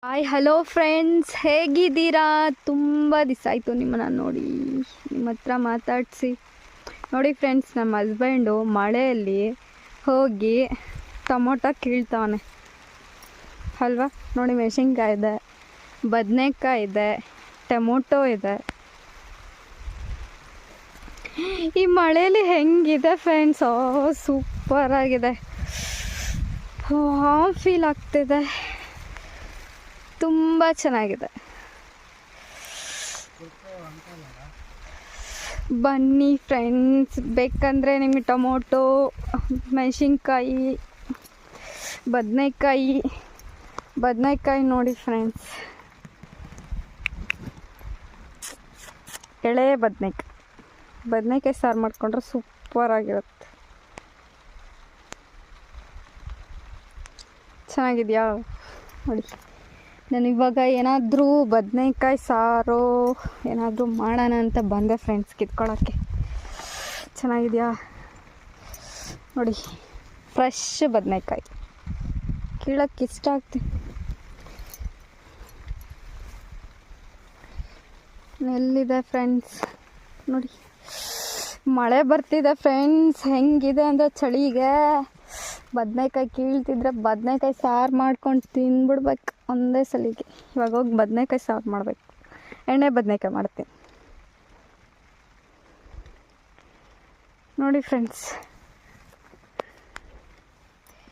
Hi hello friends, ಹೇಗಿದ್ದೀರಾ? ತುಂಬ ದಿವಸ ಆಯಿತು ನಿಮ್ಮನ್ನು ನೋಡಿ, ನಿಮ್ಮ ಹತ್ರ ಮಾತಾಡಿಸಿ. ನೋಡಿ ಫ್ರೆಂಡ್ಸ್, ನಮ್ಮ ಹಸ್ಬೆಂಡು ಮಳೆಯಲ್ಲಿ ಹೋಗಿ ಟೊಮೊಟೊ ಕೀಳ್ತಾನೆ ಅಲ್ವಾ. ನೋಡಿ, ಮೆಣಸಿನ್ಕಾಯಿ ಇದೆ, ಬದನೆಕಾಯಿ ಇದೆ, ಟೊಮೊಟೊ ಇದೆ. ಈ ಮಳೆಯಲ್ಲಿ ಹೆಂಗಿದೆ ಫ್ರೆಂಡ್ಸ್? ಸೂಪರಾಗಿದೆ, ಫೀಲ್ ಆಗ್ತಿದೆ, ತುಂಬ ಚೆನ್ನಾಗಿದೆ. ಬನ್ನಿ ಫ್ರೆಂಡ್ಸ್, ಬೇಕಂದರೆ ನಿಮಗೆ ಟೊಮೊಟೊ, ಮೆಣಸಿನ್ಕಾಯಿ, ಬದನೆಕಾಯಿ ನೋಡಿ ಫ್ರೆಂಡ್ಸ್, ಎಳೆ ಬದನೆಕಾಯಿ ಸಾರು ಮಾಡಿಕೊಂಡ್ರೆ ಸೂಪರಾಗಿರುತ್ತೆ. ಚೆನ್ನಾಗಿದೆಯಾ ನೋಡಿ. ನಾನು ಇವಾಗ ಏನಾದರೂ ಬದನೆಕಾಯಿ ಸಾರು ಏನಾದರೂ ಮಾಡೋಣ ಅಂತ ಬಂದೆ ಫ್ರೆಂಡ್ಸ್, ಕಿತ್ಕೊಳ್ಳೋಕ್ಕೆ. ಚೆನ್ನಾಗಿದೆಯಾ ನೋಡಿ, ಫ್ರೆಶ್ ಬದನೆಕಾಯಿ ಕೀಳೋಕ್ಕೆ ಇಷ್ಟ ಆಗ್ತೀನಿ. ಎಲ್ಲಿದೆ ಫ್ರೆಂಡ್ಸ್ ನೋಡಿ, ಮಳೆ ಬರ್ತಿದೆ ಫ್ರೆಂಡ್ಸ್. ಹೆಂಗಿದೆ ಅಂದರೆ ಚಳಿಗೆ ಬದನೆಕಾಯಿ ಕೀಳ್ತಿದ್ರೆ ಬದನೆಕಾಯಿ ಸಾರು ಮಾಡ್ಕೊಂಡು ತಿಂದ್ಬಿಡ್ಬೇಕು ಒಂದೇ ಸಲಿಗೆ. ಇವಾಗ ಹೋಗಿ ಬದನೆಕಾಯಿ ಸಾರು ಮಾಡಬೇಕು, ಎಣ್ಣೆ ಬದನೆಕಾಯಿ ಮಾಡ್ತೀನಿ ನೋಡಿ ಫ್ರೆಂಡ್ಸ್.